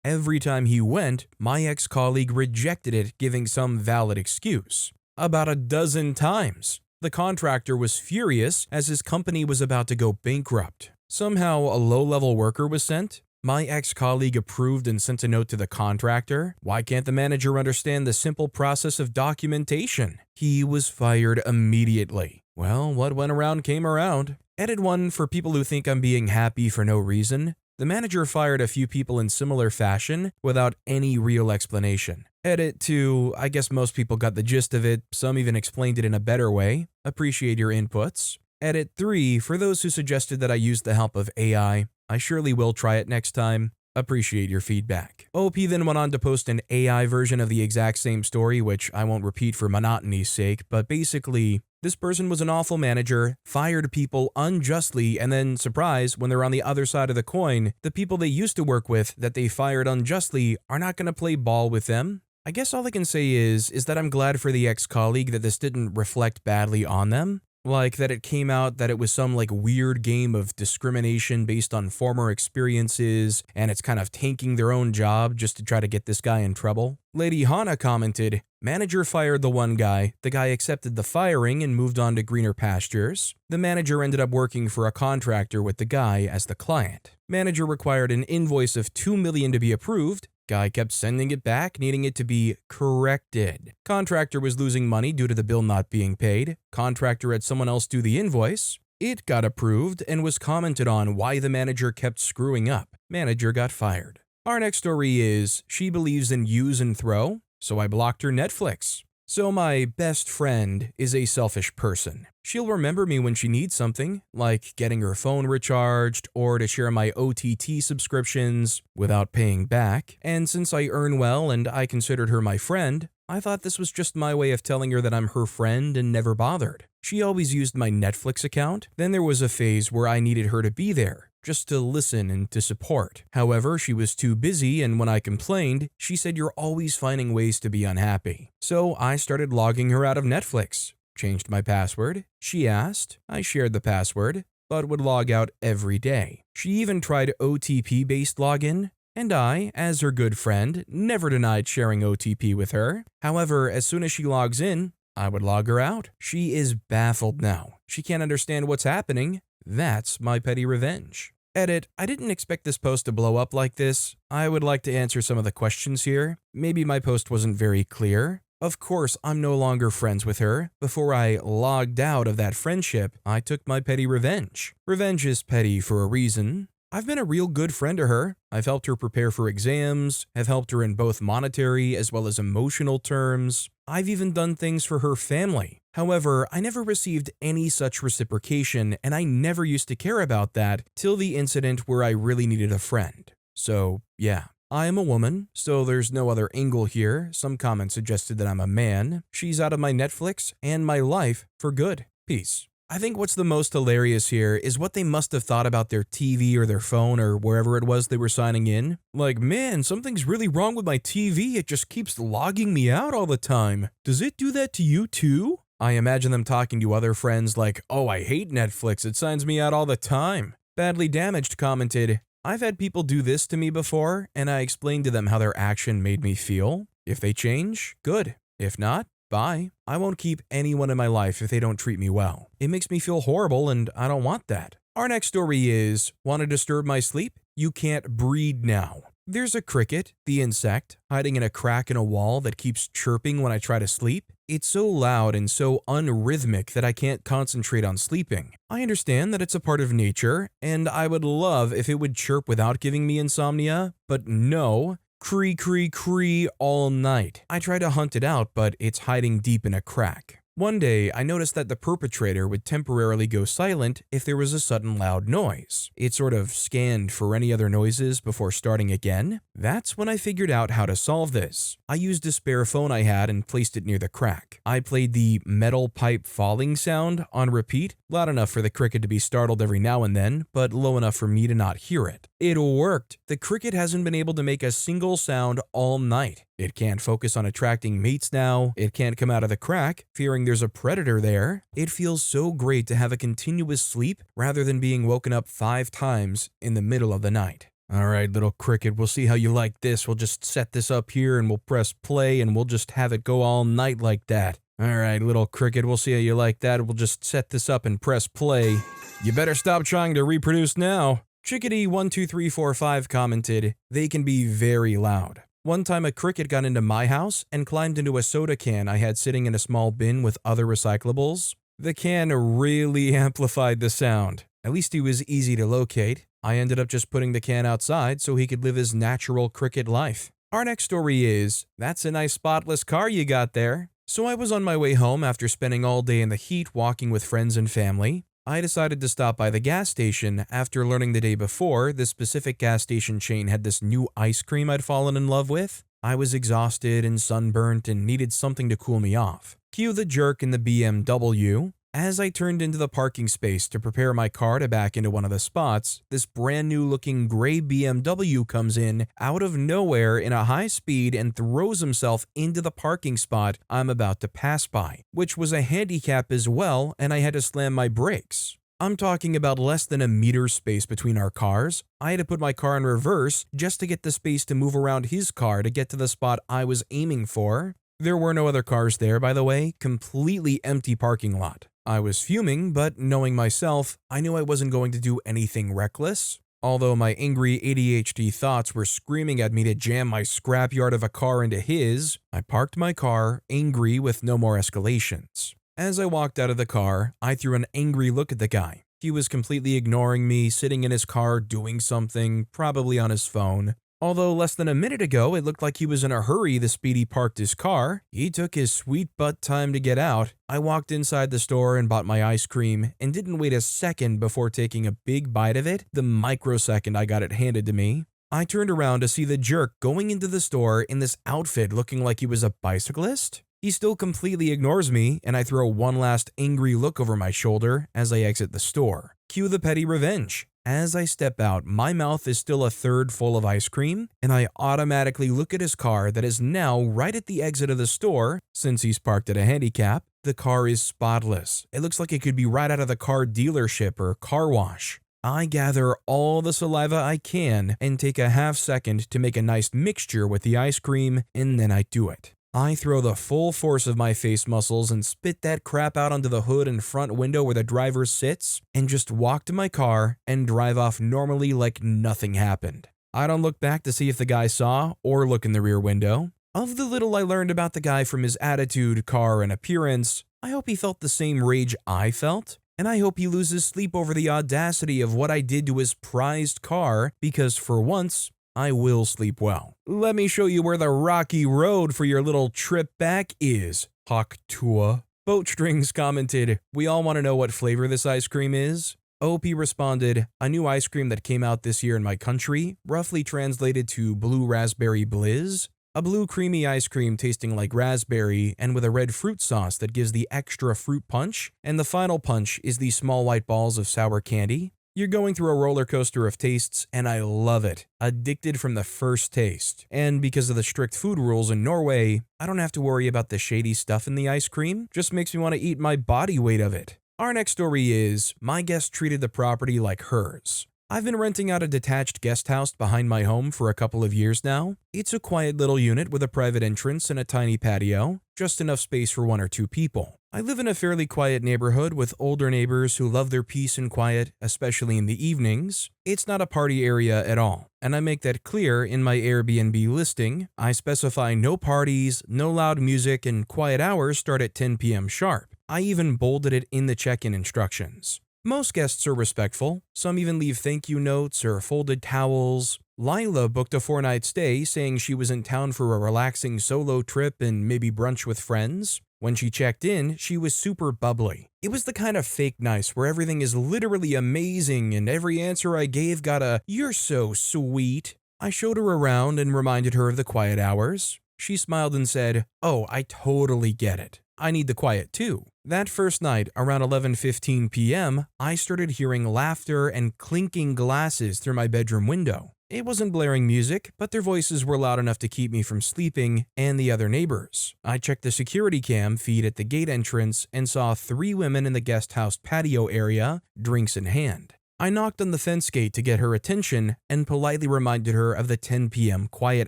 Every time he went, my ex-colleague rejected it, giving some valid excuse. About a dozen times. The contractor was furious as his company was about to go bankrupt. Somehow, a low-level worker was sent. My ex-colleague approved and sent a note to the contractor. Why can't the manager understand the simple process of documentation? He was fired immediately. Well, what went around came around. Edit 1 for people who think I'm being happy for no reason. The manager fired a few people in similar fashion without any real explanation. Edit 2, I guess most people got the gist of it, some even explained it in a better way. Appreciate your inputs. Edit 3, for those who suggested that I use the help of AI, I surely will try it next time. Appreciate your feedback. OP then went on to post an AI version of the exact same story, which I won't repeat for monotony's sake, but basically, this person was an awful manager, fired people unjustly, and then, surprise, when they're on the other side of the coin, the people they used to work with that they fired unjustly are not going to play ball with them. I guess all I can say is that I'm glad for the ex-colleague that this didn't reflect badly on them. Like that it came out that it was some weird game of discrimination based on former experiences and it's kind of tanking their own job just to try to get this guy in trouble. Lady Hana commented, manager fired the one guy, the guy accepted the firing and moved on to greener pastures. The manager ended up working for a contractor with the guy as the client. Manager required an invoice of $2 million to be approved. Guy kept sending it back, needing it to be corrected. Contractor was losing money due to the bill not being paid. Contractor had someone else do the invoice. It got approved and was commented on why the manager kept screwing up. Manager got fired. Our next story is, she believes in use and throw, so I blocked her Netflix. So my best friend is a selfish person. She'll remember me when she needs something, like getting her phone recharged or to share my OTT subscriptions without paying back. And since I earn well and I considered her my friend, I thought this was just my way of telling her that I'm her friend and never bothered. She always used my Netflix account. Then there was a phase where I needed her to be there, just to listen and to support. However, she was too busy, and when I complained, she said you're always finding ways to be unhappy. So I started logging her out of Netflix. Changed my password. She asked. I shared the password, but would log out every day. She even tried OTP-based login, and I, as her good friend, never denied sharing OTP with her. However, as soon as she logs in, I would log her out. She is baffled now. She can't understand what's happening. That's my petty revenge. Edit, I didn't expect this post to blow up like this. I would like to answer some of the questions here. Maybe my post wasn't very clear. Of course, I'm no longer friends with her. Before I logged out of that friendship, I took my petty revenge. Revenge is petty for a reason. I've been a real good friend to her. I've helped her prepare for exams, have helped her in both monetary as well as emotional terms. I've even done things for her family. However, I never received any such reciprocation, and I never used to care about that till the incident where I really needed a friend. So, yeah. I am a woman, so there's no other angle here. Some comments suggested that I'm a man. She's out of my Netflix and my life for good. Peace. I think what's the most hilarious here is what they must have thought about their TV or their phone or wherever it was they were signing in. Like, man, something's really wrong with my TV. It just keeps logging me out all the time. Does it do that to you too? I imagine them talking to other friends like, oh, I hate Netflix. It signs me out all the time. Badly Damaged commented, I've had people do this to me before, and I explained to them how their action made me feel. If they change, good. If not, bye. I won't keep anyone in my life if they don't treat me well. It makes me feel horrible, and I don't want that. Our next story is, want to disturb my sleep? You can't breed now. There's a cricket, the insect, hiding in a crack in a wall that keeps chirping when I try to sleep. It's so loud and so unrhythmic that I can't concentrate on sleeping. I understand that it's a part of nature, and I would love if it would chirp without giving me insomnia, but no. Cree cree cree all night. I try to hunt it out, but it's hiding deep in a crack. One day, I noticed that the perpetrator would temporarily go silent if there was a sudden loud noise. It sort of scanned for any other noises before starting again. That's when I figured out how to solve this. I used a spare phone I had and placed it near the crack. I played the metal pipe falling sound on repeat, loud enough for the cricket to be startled every now and then, but low enough for me to not hear it. It worked. The cricket hasn't been able to make a single sound all night. It can't focus on attracting mates now. It can't come out of the crack, fearing there's a predator there. It feels so great to have a continuous sleep rather than being woken up 5 times in the middle of the night. Alright, little cricket, we'll see how you like this. We'll just set this up here and we'll press play and we'll just have it go all night like that. Alright, little cricket, we'll see how you like that. We'll just set this up and press play. You better stop trying to reproduce now. Chickadee12345 commented, "They can be very loud. One time a cricket got into my house and climbed into a soda can I had sitting in a small bin with other recyclables. The can really amplified the sound. At least he was easy to locate. I ended up just putting the can outside so he could live his natural cricket life." Our next story is, "That's a nice spotless car you got there." So I was on my way home after spending all day in the heat walking with friends and family. I decided to stop by the gas station after learning the day before this specific gas station chain had this new ice cream I'd fallen in love with. I was exhausted and sunburnt and needed something to cool me off. Cue the jerk in the BMW. As I turned into the parking space to prepare my car to back into one of the spots, this brand new looking gray BMW comes in out of nowhere in a high speed and throws himself into the parking spot I'm about to pass by, which was a handicap as well, and I had to slam my brakes. I'm talking about less than a meter space between our cars. I had to put my car in reverse just to get the space to move around his car to get to the spot I was aiming for. There were no other cars there, by the way, completely empty parking lot. I was fuming, but knowing myself, I knew I wasn't going to do anything reckless. Although my angry ADHD thoughts were screaming at me to jam my scrapyard of a car into his, I parked my car, angry with no more escalations. As I walked out of the car, I threw an angry look at the guy. He was completely ignoring me, sitting in his car doing something, probably on his phone. Although less than a minute ago it looked like he was in a hurry the speed he parked his car, he took his sweet butt time to get out. I walked inside the store and bought my ice cream and didn't wait a second before taking a big bite of it the microsecond I got it handed to me. I turned around to see the jerk going into the store in this outfit looking like he was a bicyclist. He still completely ignores me, and I throw one last angry look over my shoulder as I exit the store. Cue the petty revenge. As I step out, my mouth is still a third full of ice cream, and I automatically look at his car that is now right at the exit of the store. Since he's parked at a handicap, the car is spotless. It looks like it could be right out of the car dealership or car wash. I gather all the saliva I can and take a half second to make a nice mixture with the ice cream, and then I do it. I throw the full force of my face muscles and spit that crap out onto the hood and front window where the driver sits, and just walk to my car and drive off normally like nothing happened. I don't look back to see if the guy saw or look in the rear window. Of the little I learned about the guy from his attitude, car, and appearance, I hope he felt the same rage I felt, and I hope he loses sleep over the audacity of what I did to his prized car, because for once, I will sleep well. Let me show you where the rocky road for your little trip back is, Hawktua. Boatstrings commented, "We all want to know what flavor this ice cream is." OP responded, "A new ice cream that came out this year in my country, roughly translated to blue raspberry blizz. A blue creamy ice cream tasting like raspberry and with a red fruit sauce that gives the extra fruit punch, and the final punch is the small white balls of sour candy. You're going through a roller coaster of tastes, and I love it. Addicted from the first taste. And because of the strict food rules in Norway, I don't have to worry about the shady stuff in the ice cream. Just makes me want to eat my body weight of it." Our next story is, "My guest treated the property like hers." I've been renting out a detached guest house behind my home for a couple of years now. It's a quiet little unit with a private entrance and a tiny patio, just enough space for 1 or 2 people. I live in a fairly quiet neighborhood with older neighbors who love their peace and quiet, especially in the evenings. It's not a party area at all, and I make that clear in my Airbnb listing. I specify no parties, no loud music, and quiet hours start at 10 p.m. sharp. I even bolded it in the check-in instructions. Most guests are respectful. Some even leave thank you notes or folded towels. Lila booked a 4-night stay saying she was in town for a relaxing solo trip and maybe brunch with friends. When she checked in, she was super bubbly. It was the kind of fake nice where everything is literally amazing and every answer I gave got a "you're so sweet." I showed her around and reminded her of the quiet hours. She smiled and said, "Oh, I totally get it. I need the quiet too." That first night, around 11:15 p.m., I started hearing laughter and clinking glasses through my bedroom window. It wasn't blaring music, but their voices were loud enough to keep me from sleeping and the other neighbors. I checked the security cam feed at the gate entrance and saw 3 women in the guest house patio area, drinks in hand. I knocked on the fence gate to get her attention and politely reminded her of the 10 p.m. quiet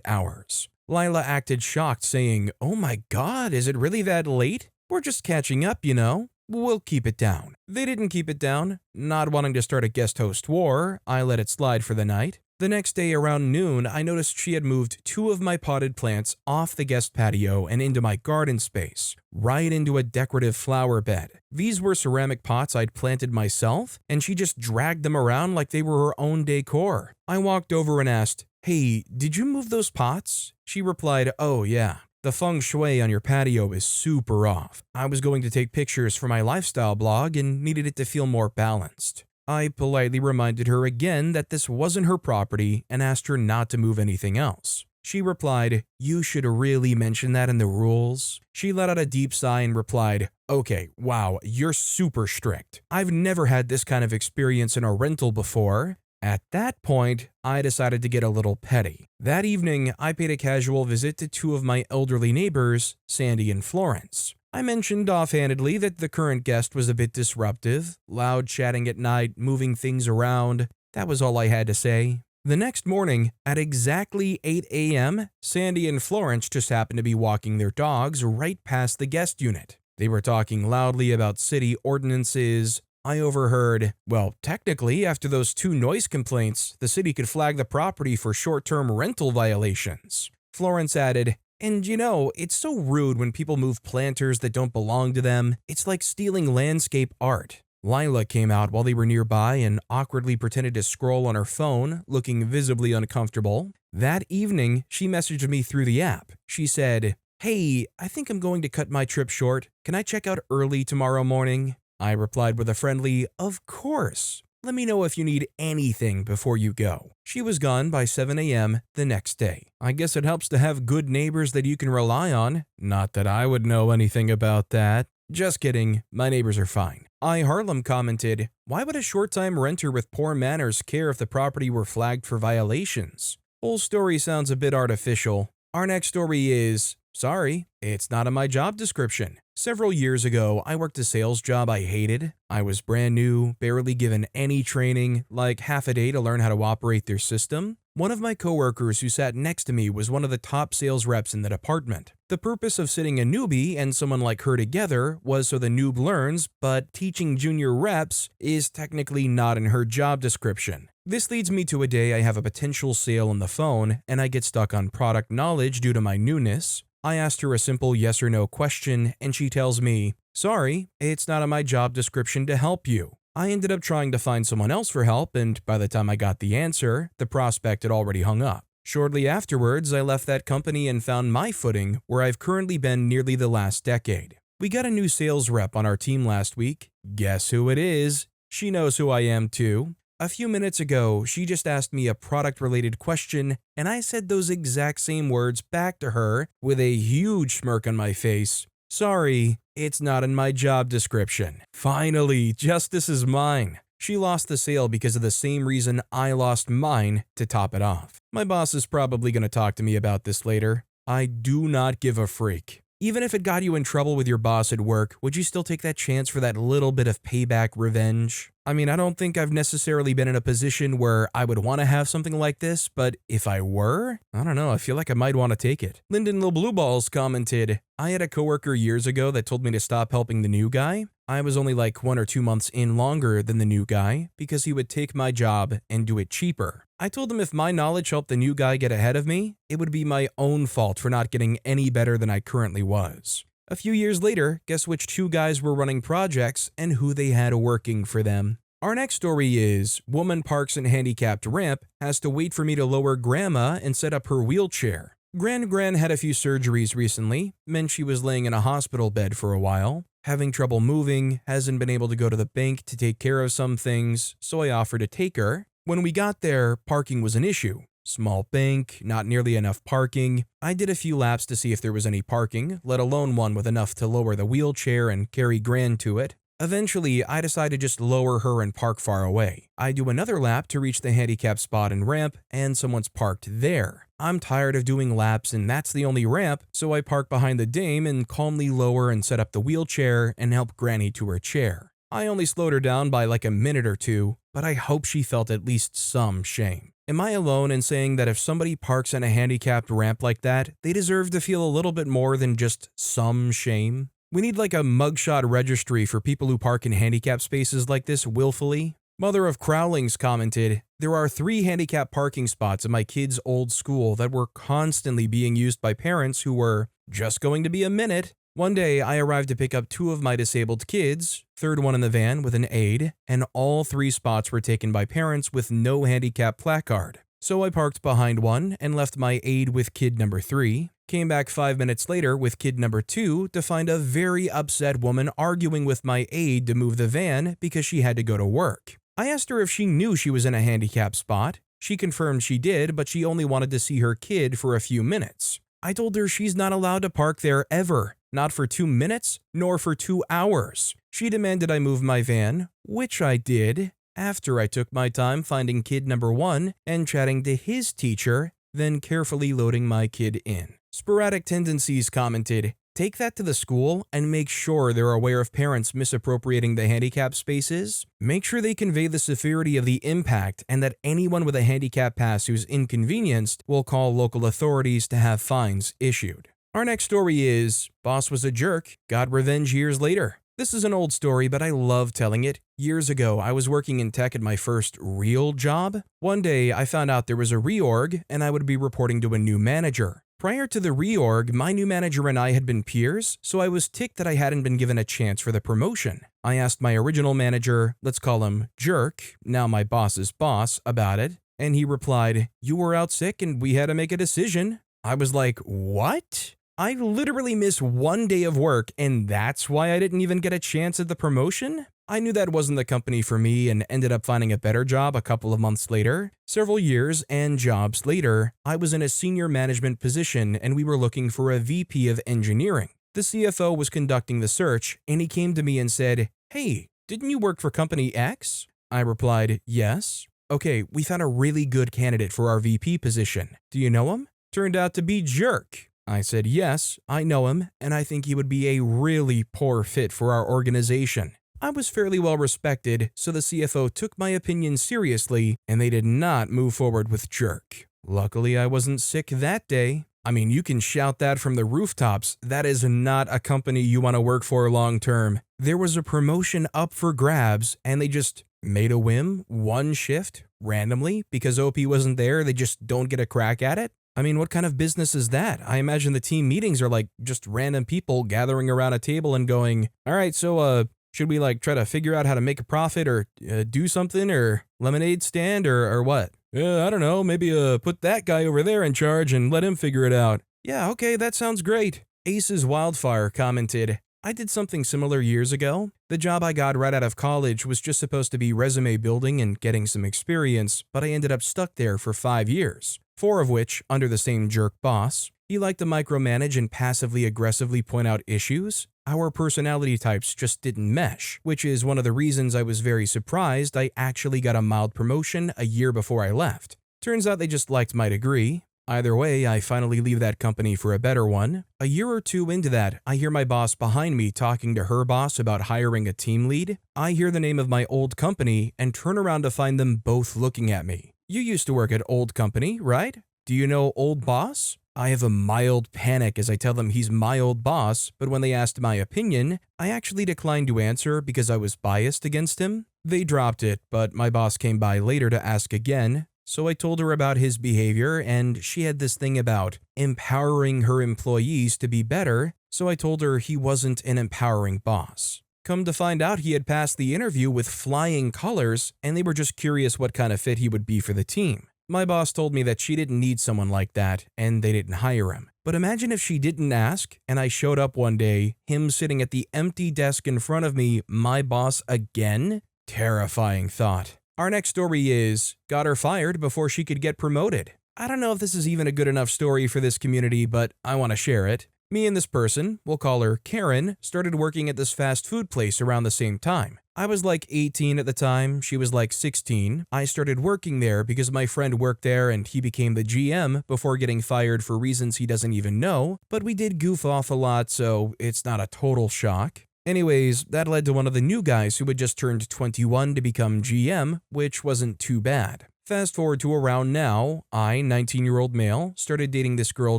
hours. Lila acted shocked, saying, "Oh my god, is it really that late? We're just catching up, you know." we'll keep it down. They didn't keep it down. Not wanting to start a guest host war, I let it slide for the night. The next day around noon, I noticed she had moved 2 of my potted plants off the guest patio and into my garden space, right into a decorative flower bed. These were ceramic pots I'd planted myself, and she just dragged them around like they were her own decor. I walked over and asked, "Hey, did you move those pots?" She replied, "Oh yeah. The feng shui on your patio is super off. I was going to take pictures for my lifestyle blog and needed it to feel more balanced." I politely reminded her again that this wasn't her property and asked her not to move anything else. She replied, "You should really mention that in the rules." She let out a deep sigh and replied, "Okay, wow, you're super strict. I've never had this kind of experience in a rental before." At that point, I decided to get a little petty. That evening, I paid a casual visit to 2 of my elderly neighbors, Sandy and Florence. I mentioned offhandedly that the current guest was a bit disruptive, loud chatting at night, moving things around. That was all I had to say. The next morning, at exactly 8 a.m., Sandy and Florence just happened to be walking their dogs right past the guest unit. They were talking loudly about city ordinances. I overheard, well, technically, after those 2 noise complaints, the city could flag the property for short-term rental violations. Florence added, "And you know, it's so rude when people move planters that don't belong to them. It's like stealing landscape art." Lila came out while they were nearby and awkwardly pretended to scroll on her phone, looking visibly uncomfortable. That evening, she messaged me through the app. She said, "Hey, I think I'm going to cut my trip short. Can I check out early tomorrow morning?" I replied with a friendly, "Of course. Let me know if you need anything before you go." She was gone by 7 a.m. the next day. I guess it helps to have good neighbors that you can rely on. Not that I would know anything about that. Just kidding, my neighbors are fine. Harlem commented, "Why would a short-time renter with poor manners care if the property were flagged for violations?" Whole story sounds a bit artificial. Our next story is, sorry, it's not in my job description. Several years ago, I worked a sales job I hated. I was brand new, barely given any training, like half a day to learn how to operate their system. One of my coworkers who sat next to me was one of the top sales reps in the department. The purpose of sitting a newbie and someone like her together was so the noob learns, but teaching junior reps is technically not in her job description. This leads me to a day I have a potential sale on the phone and I get stuck on product knowledge due to my newness. I asked her a simple yes or no question and she tells me, "Sorry, it's not in my job description to help you." I ended up trying to find someone else for help, and by the time I got the answer, the prospect had already hung up. Shortly afterwards, I left that company and found my footing where I've currently been nearly the last decade. We got a new sales rep on our team last week. Guess who it is? She knows who I am too. A few minutes ago, she just asked me a product-related question, and I said those exact same words back to her with a huge smirk on my face. "Sorry, it's not in my job description." Finally, justice is mine. She lost the sale because of the same reason I lost mine to top it off. My boss is probably going to talk to me about this later. I do not give a freak. Even if it got you in trouble with your boss at work, would you still take that chance for that little bit of payback revenge? I mean, I don't think I've necessarily been in a position where I would want to have something like this, but if I were, I don't know, I feel like I might want to take it. Lyndon Lil Blue Balls commented, "I had a coworker years ago that told me to stop helping the new guy. I was only like 1 or 2 months in longer than the new guy because he would take my job and do it cheaper. I told him if my knowledge helped the new guy get ahead of me, it would be my own fault for not getting any better than I currently was." A few years later, guess which 2 guys were running projects and who they had working for them. Our next story is, woman parks in handicapped ramp, has to wait for me to lower grandma and set up her wheelchair. Gran had a few surgeries recently, meant she was laying in a hospital bed for a while. Having trouble moving, hasn't been able to go to the bank to take care of some things, so I offered to take her. When we got there, parking was an issue. Small bank, not nearly enough parking. I did a few laps to see if there was any parking, let alone one with enough to lower the wheelchair and carry Gran to it. Eventually, I decided to just lower her and park far away. I do another lap to reach the handicap spot and ramp, and someone's parked there. I'm tired of doing laps and that's the only ramp, so I park behind the dame and calmly lower and set up the wheelchair and help Granny to her chair. I only slowed her down by like a minute or two, but I hope she felt at least some shame. Am I alone in saying that if somebody parks in a handicapped ramp like that, they deserve to feel a little bit more than just some shame? We need like a mugshot registry for people who park in handicap spaces like this willfully. Mother of Crowlings commented, "There are 3 handicap parking spots at my kid's old school that were constantly being used by parents who were just going to be a minute. One day, I arrived to pick up 2 of my disabled kids, third one in the van with an aide, and all 3 spots were taken by parents with no handicap placard. So I parked behind one and left my aide with kid number 3, came back 5 minutes later with kid number 2 to find a very upset woman arguing with my aide to move the van because she had to go to work. I asked her if she knew she was in a handicap spot. She confirmed she did, but she only wanted to see her kid for a few minutes. I told her she's not allowed to park there ever, not for 2 minutes, nor for 2 hours. She demanded I move my van, which I did, after I took my time finding kid number 1 and chatting to his teacher, then carefully loading my kid in. Sporadic Tendencies commented, "Take that to the school and make sure they're aware of parents misappropriating the handicap spaces. Make sure they convey the severity of the impact and that anyone with a handicap pass who's inconvenienced will call local authorities to have fines issued." Our next story is, boss was a jerk, got revenge years later. This is an old story, but I love telling it. Years ago, I was working in tech at my first real job. One day, I found out there was a reorg and I would be reporting to a new manager. Prior to the reorg, my new manager and I had been peers, so I was ticked that I hadn't been given a chance for the promotion. I asked my original manager, let's call him Jerk, now my boss's boss, about it, and he replied, "You were out sick and we had to make a decision." I was like, what? I literally missed 1 day of work and that's why I didn't even get a chance at the promotion? I knew that wasn't the company for me and ended up finding a better job a couple of months later. Several years and jobs later, I was in a senior management position and we were looking for a VP of engineering. The CFO was conducting the search and he came to me and said, "Hey, didn't you work for company X?" I replied, "Yes." "Okay, we found a really good candidate for our VP position. Do you know him?" Turned out to be Jerk. I said, "Yes, I know him, and I think he would be a really poor fit for our organization." I was fairly well respected, so the CFO took my opinion seriously, and they did not move forward with Jerk. Luckily, I wasn't sick that day. I mean, you can shout that from the rooftops. That is not a company you want to work for long term. There was a promotion up for grabs, and they just made a whim, one shift, randomly, because OP wasn't there, they just don't get a crack at it. I mean, what kind of business is that? I imagine the team meetings are like just random people gathering around a table and going, "All right, so should we like try to figure out how to make a profit or do something or lemonade stand or what? I don't know, maybe put that guy over there in charge and let him figure it out." "Yeah, okay, that sounds great." Ace's Wildfire commented, "I did something similar years ago. The job I got right out of college was just supposed to be resume building and getting some experience, but I ended up stuck there for 5 years. 4 of which under the same jerk boss. He liked to micromanage and passively aggressively point out issues. Our personality types just didn't mesh, which is one of the reasons I was very surprised I actually got a mild promotion a year before I left. Turns out they just liked my degree. Either way, I finally leave that company for a better one. A year or 2 into that, I hear my boss behind me talking to her boss about hiring a team lead. I hear the name of my old company and turn around to find them both looking at me. "You used to work at old company, right? Do you know old boss?" I have a mild panic as I tell them he's my old boss, but when they asked my opinion, I actually declined to answer because I was biased against him. They dropped it, but my boss came by later to ask again, so I told her about his behavior and she had this thing about empowering her employees to be better, so I told her he wasn't an empowering boss. Come to find out he had passed the interview with flying colors and they were just curious what kind of fit he would be for the team. My boss told me that she didn't need someone like that and they didn't hire him. But imagine if she didn't ask and I showed up one day, him sitting at the empty desk in front of me, my boss again? Terrifying thought. Our next story is, got her fired before she could get promoted. I don't know if this is even a good enough story for this community, but I want to share it. Me and this person, we'll call her Karen, started working at this fast food place around the same time. I was like 18 at the time, she was like 16. I started working there because my friend worked there and he became the GM before getting fired for reasons he doesn't even know, but we did goof off a lot, so it's not a total shock. Anyways, that led to one of the new guys who had just turned 21 to become GM, which wasn't too bad. Fast forward to around now, I, 19-year-old male, started dating this girl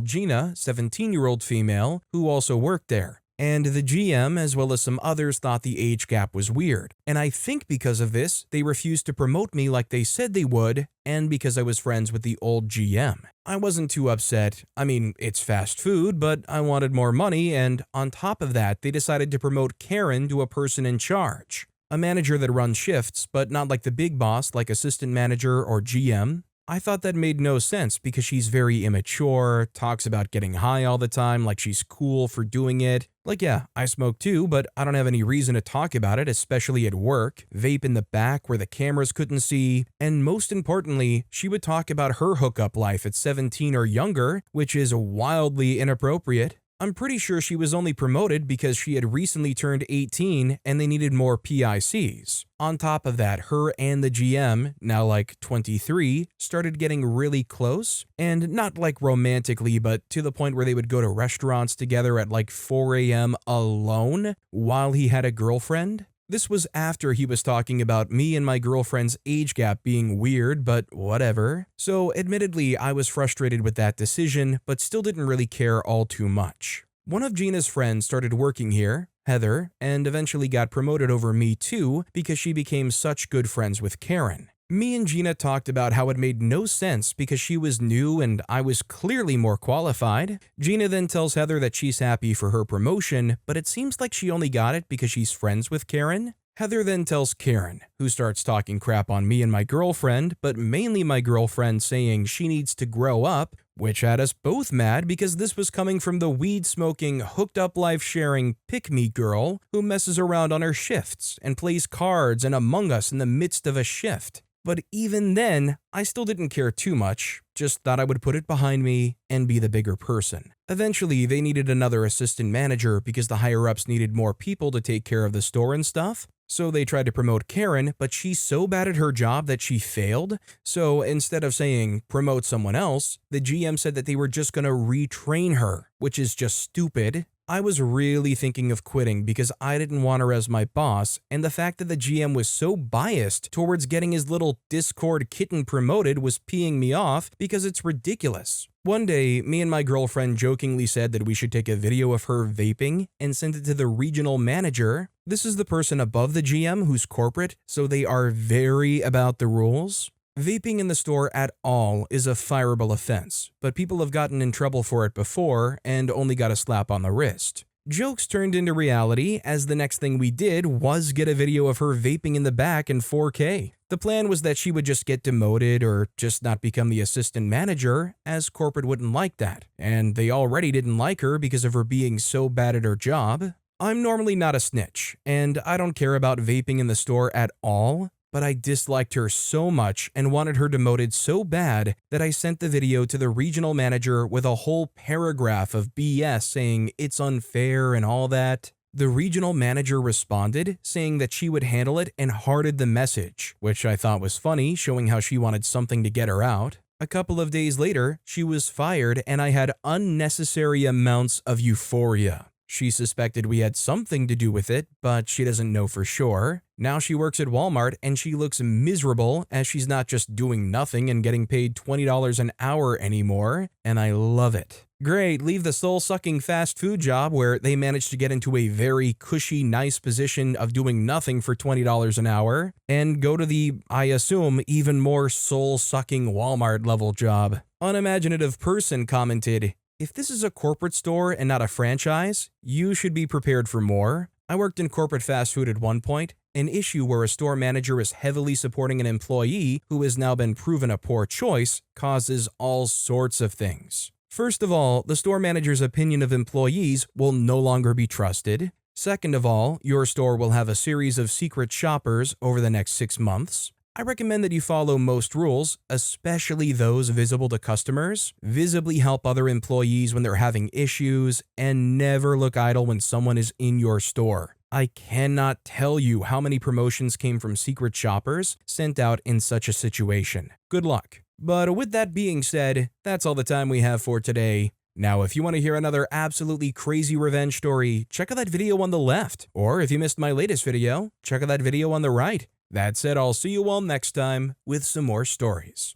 Gina, 17-year-old female, who also worked there. And the GM, as well as some others, thought the age gap was weird. And I think because of this, they refused to promote me like they said they would, and because I was friends with the old GM. I wasn't too upset. I mean, it's fast food, but I wanted more money, and on top of that, they decided to promote Karen to a person in charge. A manager that runs shifts, but not like the big boss like assistant manager or GM. I thought that made no sense because she's very immature, talks about getting high all the time like she's cool for doing it. Like, yeah, I smoke too, but I don't have any reason to talk about it, especially at work. Vape in the back where the cameras couldn't see. And most importantly, she would talk about her hookup life at 17 or younger, which is wildly inappropriate. I'm pretty sure she was only promoted because she had recently turned 18 and they needed more PICs. On top of that, her and the GM, now like 23, started getting really close, and not like romantically, but to the point where they would go to restaurants together at like 4 a.m. alone while he had a girlfriend. This was after he was talking about me and my girlfriend's age gap being weird, but whatever. So admittedly, I was frustrated with that decision, but still didn't really care all too much. One of Gina's friends started working here, Heather, and eventually got promoted over me too because she became such good friends with Karen. Me and Gina talked about how it made no sense because she was new and I was clearly more qualified. Gina then tells Heather that she's happy for her promotion, but it seems like she only got it because she's friends with Karen. Heather then tells Karen, who starts talking crap on me and my girlfriend, but mainly my girlfriend, saying she needs to grow up, which had us both mad because this was coming from the weed-smoking, hooked-up life-sharing pick-me girl who messes around on her shifts and plays cards and Among Us in the midst of a shift. But even then, I still didn't care too much, just thought I would put it behind me and be the bigger person. Eventually, they needed another assistant manager because the higher-ups needed more people to take care of the store and stuff. So they tried to promote Karen, but she's so bad at her job that she failed. So instead of saying, promote someone else, the GM said that they were just gonna retrain her, which is just stupid. I was really thinking of quitting because I didn't want her as my boss, and the fact that the GM was so biased towards getting his little Discord kitten promoted was peeing me off because it's ridiculous. One day, me and my girlfriend jokingly said that we should take a video of her vaping and send it to the regional manager. This is the person above the GM who's corporate, so they are very about the rules. Vaping in the store at all is a fireable offense, but people have gotten in trouble for it before and only got a slap on the wrist. Jokes turned into reality as the next thing we did was get a video of her vaping in the back in 4K. The plan was that she would just get demoted or just not become the assistant manager, as corporate wouldn't like that, and they already didn't like her because of her being so bad at her job. I'm normally not a snitch, and I don't care about vaping in the store at all, but I disliked her so much and wanted her demoted so bad that I sent the video to the regional manager with a whole paragraph of BS saying it's unfair and all that. The regional manager responded, saying that she would handle it and hearted the message, which I thought was funny, showing how she wanted something to get her out. A couple of days later, she was fired and I had unnecessary amounts of euphoria. She suspected we had something to do with it, but she doesn't know for sure. Now she works at Walmart and she looks miserable as she's not just doing nothing and getting paid $20 an hour anymore, and I love it. Great, leave the soul-sucking fast food job where they managed to get into a very cushy, nice position of doing nothing for $20 an hour, and go to the, I assume, even more soul-sucking Walmart level job. Unimaginative person commented, "If this is a corporate store and not a franchise, you should be prepared for more." I worked in corporate fast food at one point, an issue where a store manager is heavily supporting an employee who has now been proven a poor choice causes all sorts of things. First of all, the store manager's opinion of employees will no longer be trusted. Second of all, your store will have a series of secret shoppers over the next 6 months. I recommend that you follow most rules, especially those visible to customers. Visibly help other employees when they're having issues, and never look idle when someone is in your store. I cannot tell you how many promotions came from secret shoppers sent out in such a situation. Good luck. But with that being said, that's all the time we have for today. Now, if you want to hear another absolutely crazy revenge story, check out that video on the left. Or if you missed my latest video, check out that video on the right. That said, I'll see you all next time with some more stories.